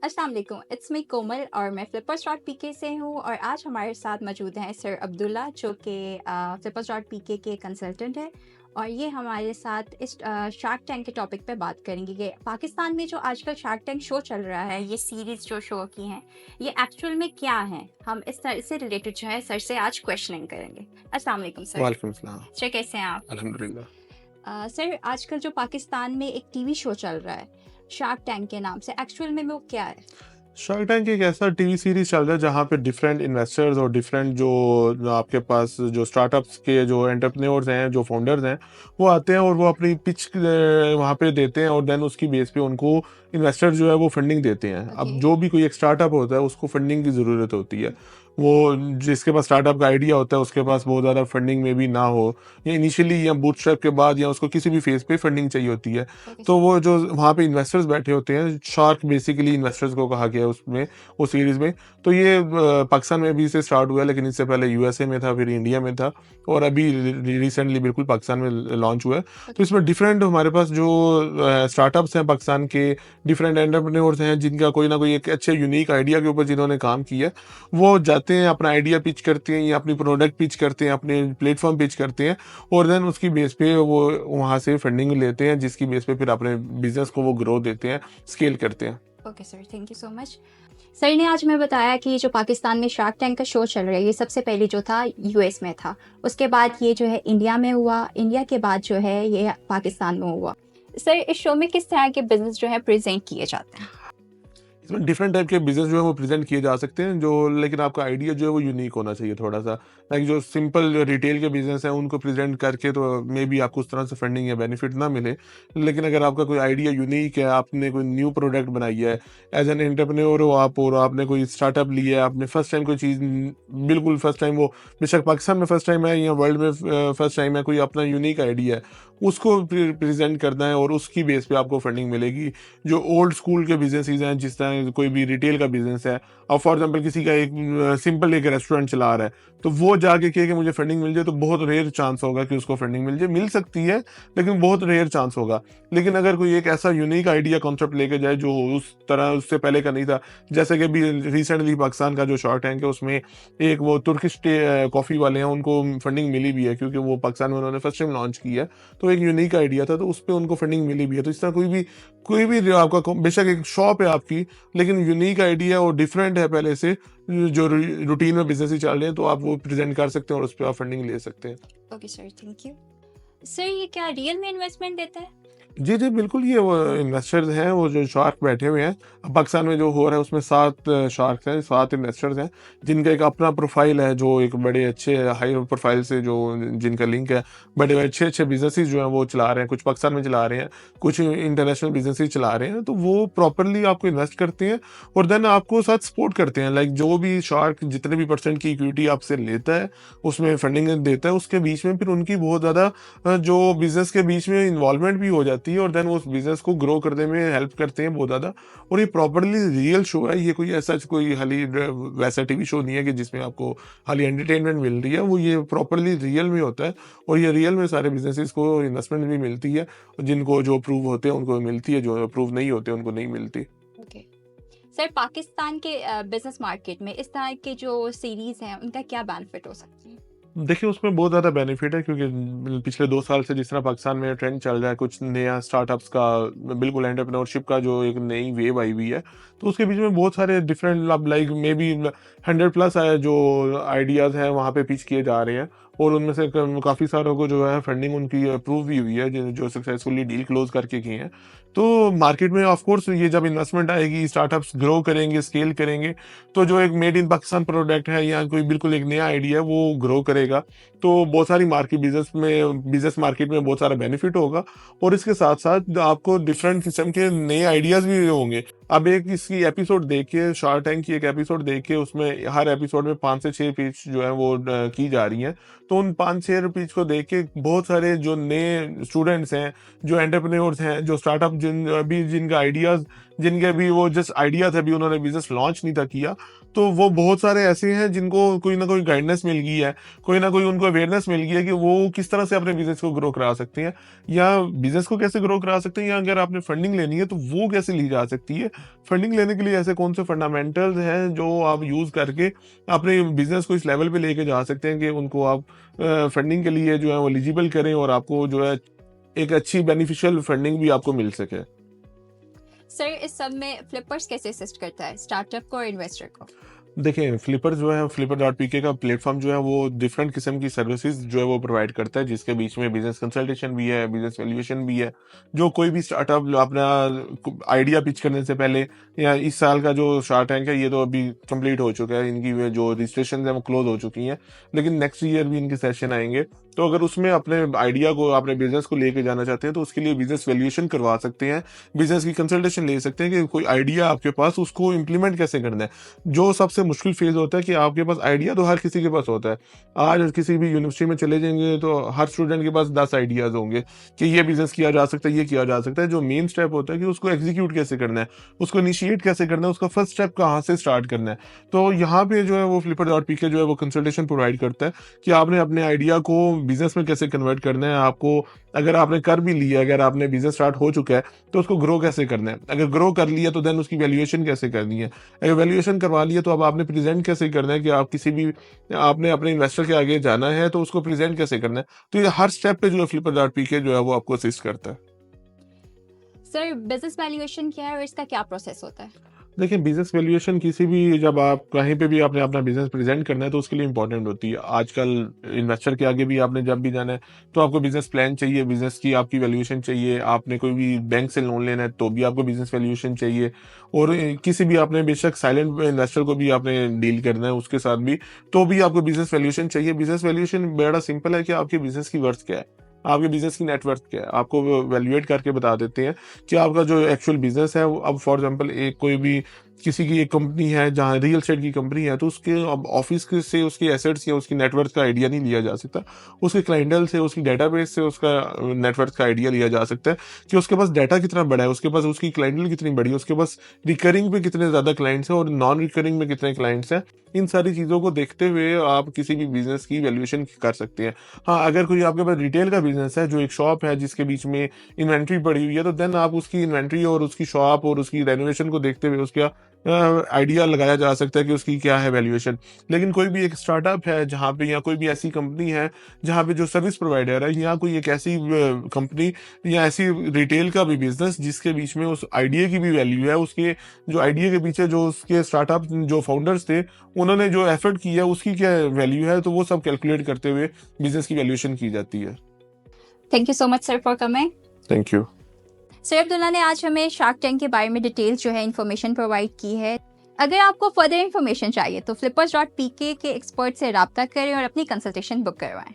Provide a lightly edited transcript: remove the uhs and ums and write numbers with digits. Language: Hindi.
अस्सलाम वालेकुम, इट्स मी कोमल और मैं फ्लिपर्स डॉट पीके से हूँ और आज हमारे साथ मौजूद हैं सर अब्दुल्ला जो कि फ्लिपर्स डॉट पीके के कंसल्टेंट हैं और ये हमारे साथ इस शार्क टैंक के टॉपिक पे बात करेंगे कि पाकिस्तान में जो आजकल शार्क टैंक शो चल रहा है, ये सीरीज़ जो शो की हैं, ये एक्चुअल में क्या है? हम इस तरह से रिलेटेड जो है सर से आज क्वेश्चनिंग करेंगे। अस्सलाम वालेकुम सर। वालेकुम सलाम। सर कैसे हैं आप? अल्हम्दुलिल्लाह। सर आजकल जो पाकिस्तान में एक टीवी शो चल रहा है, शार्क टैंक के नाम से, एक्चुअल में वो क्या है? शार्क टैंक एक ऐसा टीवी सीरीज चल रहा है जहाँ पे डिफरेंट इन्वेस्टर्स और डिफरेंट जो आपके पास जो स्टार्टअप्स के जो एंटरप्रेन्योर्स हैं, जो फाउंडर्स हैं, वो आते हैं और वो अपनी पिच वहाँ पे देते हैं और देन उसकी बेस पे उनको इन्वेस्टर जो है वो फंडिंग देते हैं। ओके। अब जो भी कोई एक स्टार्टअप होता है उसको फंडिंग की ज़रूरत होती है। वो जिसके पास स्टार्टअप का आइडिया होता है उसके पास बहुत ज़्यादा फंडिंग में भी ना हो, या इनिशियली या बूटस्ट्रैप के बाद या उसको किसी भी फेज पे फंडिंग चाहिए होती है। ओके तो सर। वो जो वहाँ पे इन्वेस्टर्स बैठे होते हैं, शार्क बेसिकली इन्वेस्टर्स को कहा गया है उसमें, उस सीरीज में। तो ये पाकिस्तान में भी से स्टार्ट हुआ है, लेकिन इससे पहले यूएसए में था, फिर इंडिया में था और अभी रिसेंटली बिल्कुल पाकिस्तान में लॉन्च हुआ है। तो इसमें डिफरेंट हमारे पास जो स्टार्टअप्स हैं पाकिस्तान के, डिफरेंट एंटरप्रेन्योर्स हैं जिनका कोई ना कोई एक अच्छे यूनिक आइडिया के ऊपर जिन्होंने काम किया, वो जाते हैं अपना आइडिया पिच करते हैं या अपनी प्रोडक्ट पिच करते हैं, अपने प्लेटफॉर्म पिच करते हैं और देन उसकी बेस पे वो वहाँ से फंडिंग लेते हैं, जिसकी बेस पे फिर अपने बिजनेस को वो ग्रो देते हैं, स्केल करते हैं। Okay sir, thank you so much. Sir ने आज हमें बताया कि ये जो पाकिस्तान में शार्क टैंक का शो चल रहा है, ये सबसे पहले जो था यूएस में था, उसके बाद ये जो है इंडिया में हुआ, इंडिया के बाद जो है ये पाकिस्तान में हुआ। सर इस शो में किस तरह के बिजनेस जो है प्रेजेंट किए जाते हैं? इसमें डिफरेंट टाइप के बिजनेस जो है वो प्रेजेंट किए जा सकते हैं, जो लेकिन आपका आइडिया जो है वो यूनिक होना चाहिए थोड़ा सा। लाइक जो सिंपल रिटेल के बिजनेस हैं उनको प्रेजेंट करके तो मे बी आपको उस तरह से फंडिंग या बेनिफिट ना मिले, लेकिन अगर आपका कोई आइडिया यूनिक है, आपने कोई न्यू प्रोडक्ट बनाई है, एज एन एंटरप्रेन्योर हो आप और आपने कोई स्टार्टअप लिया है, आपने फर्स्ट टाइम कोई चीज़, बिल्कुल फर्स्ट टाइम, वो बेशक पाकिस्तान में फर्स्ट टाइम है या वर्ल्ड में फर्स्ट टाइम है, कोई अपना यूनिक आइडिया है, उसको प्रेजेंट करना है और उसकी बेस पे आपको फंडिंग मिलेगी। जो ओल्ड स्कूल के बिजनेसेस हैं, जिस तरह कोई भी रिटेल का बिजनेस है, और फॉर एग्जांपल किसी का एक सिंपल एक रेस्टोरेंट चला रहा है, तो वो जाके कहे कि मुझे फंडिंग मिल जाए, तो बहुत रेयर चांस होगा कि उसको फंडिंग मिल जाए। मिल सकती है लेकिन बहुत रेयर चांस होगा। लेकिन अगर कोई एक ऐसा यूनिक आइडिया कॉन्सेप्ट लेके जाए जो उस तरह उससे पहले का नहीं था, जैसे कि अभी रिसेंटली पाकिस्तान का जो शार्क टैंक है उसमें एक वो तुर्किश कॉफ़ी वाले हैं, उनको फंडिंग मिली भी है क्योंकि वो पाकिस्तान में उन्होंने फर्स्ट टाइम लॉन्च किया है। तो एक यूनिक आइडिया था, तो उस पे उनको फंडिंग मिली भी है। तो इस तरह कोई भी जो आपका बेशक एक शॉप है आपकी, लेकिन यूनिक आइडिया और डिफरेंट है पहले से, जो रूटीन में बिजनेस ही चल रहे हैं, तो आप वो प्रेजेंट कर सकते हैं और उस पर आप फंडिंग ले सकते हैं। Okay sir, thank you. Sir ये क्या रियल में इन्वेस्टमेंट देता है? जी, जी, बिल्कुल, ये वो इन्वेस्टर्स हैं, वो जो शार्क बैठे हुए हैं। अब पाकिस्तान में जो हो रहा है उसमें 7 शार्क्स हैं, 7 इन्वेस्टर्स हैं, जिनका एक अपना प्रोफ़ाइल है, जो एक बड़े अच्छे हाई प्रोफ़ाइल से जो जिनका लिंक है, बड़े अच्छे-अच्छे बिज़नेसेस जो हैं वो चला रहे हैं, कुछ पाकिस्तान में चला रहे हैं, कुछ इंटरनेशनल बिज़नेसेस चला रहे हैं। तो वो प्रॉपर्ली आपको इन्वेस्ट करते हैं और देन आपको साथ सपोर्ट करते हैं। लाइक जो भी शार्क जितने भी परसेंट की इक्विटी आपसे लेता है, उसमें फंडिंग देता है, उसके बीच में फिर उनकी बहुत ज़्यादा जो बिज़नेस के बीच में इन्वॉल्वमेंट भी हो जाती है और देन वो उस बिज़नेस को ग्रो करने में हेल्प करते हैं बहुत ज़्यादा। और ये प्रॉपर्ली रियल शो है, ये कोई ऐसा कोई खाली वैसा टीवी शो नहीं है कि जिसमें आपको खाली एंटरटेनमेंट मिल रही है, वो ये प्रॉपर्ली रियल में होता है और ये रियल में सारे बिज़नेसेस को इन्वेस्टमेंट भी मिलती है, जिनको जो अप्रूव होते हैं उनको मिलती है, जो अप्रूव नहीं होते उनको नहीं मिलती। ओके। सर पाकिस्तान के बिजनेस मार्केट में इस तरह के जो सीरीज़ हैं, उनका क्या बेनिफिट हो सकती है? देखिए, उसमें बहुत ज़्यादा बेनिफिट है क्योंकि पिछले 2 साल से जिस तरह पाकिस्तान में ट्रेंड चल रहा है, कुछ नया स्टार्टअप्स का, बिल्कुल एंटरप्रेन्योरशिप का जो एक नई वेव आई हुई है, तो उसके बीच में बहुत सारे डिफरेंट अब लाइक मे बी 100 प्लस जो आइडियाज़ हैं वहाँ पे पिच किए जा रहे हैं और उनमें से काफ़ी सारों को जो है फंडिंग उनकी अप्रूव भी हुई है, जो सक्सेसफुली डील क्लोज़ करके किए हैं। तो मार्केट में ऑफ कोर्स ये जब इन्वेस्टमेंट आएगी, स्टार्टअप्स ग्रो करेंगे, स्केल करेंगे, तो जो एक मेड इन पाकिस्तान प्रोडक्ट है या कोई बिल्कुल एक नया आइडिया है, वो ग्रो करेगा। तो बहुत सारी मार्केट बिज़नेस मार्केट में बहुत सारा बेनिफिट होगा और इसके साथ-साथ आपको डिफरेंट किस्म के नए आइडियाज़ भी होंगे। अब एक इसकी एपिसोड देख के, शार्क टैंक की एक एपिसोड देख के, उसमें हर एपिसोड में 5 से 6 पिच जो है वो की जा रही हैं। तो उन 5-6 पिच को देख के बहुत सारे जो नए स्टूडेंट्स हैं, जो एंटरप्रेन्योर्स हैं, जो स्टार्टअप जिनका आइडियाज़ जिनके अभी वो जस्ट आइडिया था, अभी उन्होंने बिजनेस लॉन्च नहीं था किया, तो वो बहुत सारे ऐसे हैं जिनको कोई ना कोई गाइडेंस मिल गई है, कोई ना कोई उनको अवेयरनेस मिल गई है कि वो किस तरह से अपने बिजनेस को ग्रो करा सकते हैं, या बिजनेस को कैसे ग्रो करा सकते हैं, या अगर आपने फंडिंग लेनी है तो वो कैसे ली जा सकती है। फंडिंग लेने के लिए ऐसे कौन से फंडामेंटल्स हैं जो आप यूज करके अपने बिजनेस को इस लेवल पे लेके जा सकते हैं कि उनको आप फंडिंग के लिए जो है वो एलिजिबल करें और आपको जो है एक अच्छी बेनिफिशियल फंडिंग भी आपको मिल सके। सर इस सब में फ्लिपर्स कैसे असिस्ट करता है स्टार्टअप को और इन्वेस्टर को? देखिए, फ्लिपर जो है, फ्लिपर.pk का प्लेटफॉर्म जो है वो डिफरेंट किस्म की सर्विसेज जो है वो प्रोवाइड करता है, जिसके बीच में बिजनेस कंसल्टेशन भी है, बिजनेस वैल्यूएशन भी है। जो कोई भी स्टार्टअप अपना आइडिया पिच करने से पहले, या इस साल का जो शार्क टैंक है ये तो अभी कंप्लीट हो चुका है, इनकी जो रजिस्ट्रेशन है वो क्लोज हो चुकी हैं, लेकिन नेक्स्ट ईयर भी इनके सेशन आएंगे। तो अगर उसमें अपने आइडिया को, अपने बिजनेस को लेके जाना चाहते हैं तो उसके लिए बिजनेस वैल्यूएशन करवा सकते हैं, बिजनेस की कंसल्टेशन ले सकते हैं कि कोई आइडिया आपके पास, उसको इम्प्लीमेंट कैसे करना है। जो सबसे मुश्किल फेज होता है कि आपके पास आइडिया तो हर किसी के पास होता है। आज किसी भी यूनिवर्सिटी में चले जाएंगे तो हर स्टूडेंट के पास 10 आइडियाज होंगे कि ये बिजनेस किया जा सकता है, ये किया जा सकता है। जो मेन स्टेप होता है कि उसको एग्जीक्यूट कैसे करना है, उसको इनिशिएट कैसे करना है, उसका फर्स्ट स्टेप कहाँ से स्टार्ट करना है। तो यहाँ पे जो है वो फ्लिपर.pk जो है वो कंसल्टेशन प्रोवाइड करता है कि आपने अपने आइडिया को बिजनेस में कैसे कन्वर्ट करना है। आपको अगर आपने कर भी लिया, अगर आपने बिजनेस स्टार्ट हो चुका है तो उसको ग्रो कैसे करना है। अगर ग्रो कर लिया तो देन उसकी वैल्यूएशन कैसे करनी है। अगर वैल्यूएशन करवा लिया तो अब आपने प्रेजेंट कैसे करना है कि आप किसी भी, आपने अपने इन्वेस्टर के आगे जाना है तो उसको प्रेजेंट कैसे करना है। तो ये हर स्टेप पे जो है फ्लिपर.pk जो है वो आपको असिस्ट करता है। सर बिजनेस वैल्यूएशन क्या है और इसका क्या प्रोसेस होता है? देखिए, बिजनेस वैल्यूएशन किसी भी, जब आप कहीं पे भी आपने अपना बिजनेस प्रेजेंट करना है तो उसके लिए इंपॉर्टेंट होती है। आजकल इन्वेस्टर के आगे भी आपने जब भी जाना है तो आपको बिजनेस प्लान चाहिए, बिजनेस की आपकी वैल्यूएशन चाहिए। आपने कोई भी बैंक से लोन लेना है तो भी आपको बिजनेस वैल्यूएशन चाहिए। और किसी भी, आपने बेशक साइलेंट इन्वेस्टर को भी आपने डील करना है उसके साथ भी, तो भी आपको बिजनेस वैल्यूएशन चाहिए। बिजनेस वैल्यूएशन बड़ा सिंपल है कि आपके बिजनेस की वर्थ क्या है, आपके बिजनेस की नेटवर्थ क्या है, आपको वैल्यूएट करके बता देते हैं कि आपका जो एक्चुअल बिजनेस है वो, अब फॉर एग्जांपल एक कोई भी किसी की एक कंपनी है जहाँ रियल एस्टेट की कंपनी है, तो उसके अब ऑफिस से उसकी एसेट्स या उसकी नेटवर्थ का आइडिया नहीं लिया जा सकता। उसके क्लाइंटल से, उसकी डेटाबेस से उसका नेटवर्थ का आइडिया लिया जा सकता है कि उसके पास डाटा कितना बड़ा है, उसके पास उसकी क्लाइंटल कितनी बड़ी है, उसके पास रिकरिंग पे कितने ज्यादा क्लाइंट्स हैं और नॉन रिकरिंग में कितने क्लाइंट्स हैं। इन सारी चीजों को देखते हुए आप किसी भी बिजनेस की वैल्यूएशन कर सकते हैं। हाँ, अगर कोई आपके पास रिटेल का बिजनेस है, जो एक शॉप है जिसके बीच में इन्वेंट्री पड़ी हुई है, तो देन आप उसकी इन्वेंट्री और उसकी शॉप और उसकी रेनोवेशन को देखते हुए उसका आइडिया लगाया जा सकता है कि उसकी क्या है वैल्यूएशन। लेकिन कोई भी एक स्टार्टअप है जहाँ पे, या कोई भी ऐसी कंपनी है जहाँ पे जो सर्विस प्रोवाइडर है, या कोई एक ऐसी कंपनी या ऐसी रिटेल का भी बिजनेस जिसके बीच में उस आइडिया की भी वैल्यू है, उसके जो आइडिया के पीछे जो उसके स्टार्टअप जो फाउंडर्स थे उन्होंने जो एफर्ट किया उसकी क्या वैल्यू है, तो वो सब कैलकुलेट करते हुए बिजनेस की वैल्यूएशन की जाती है। Thank you so much sir for coming. Thank you. Sir Abdullah ने आज हमें शार्क टैंक के बारे में डिटेल्स जो है इन्फॉर्मेशन प्रोवाइड की है। अगर आपको फर्दर इन्फॉर्मेशन चाहिए तो flippers.pk के एक्सपर्ट से रब्ता करें और अपनी कंसल्टेशन बुक करवाएं।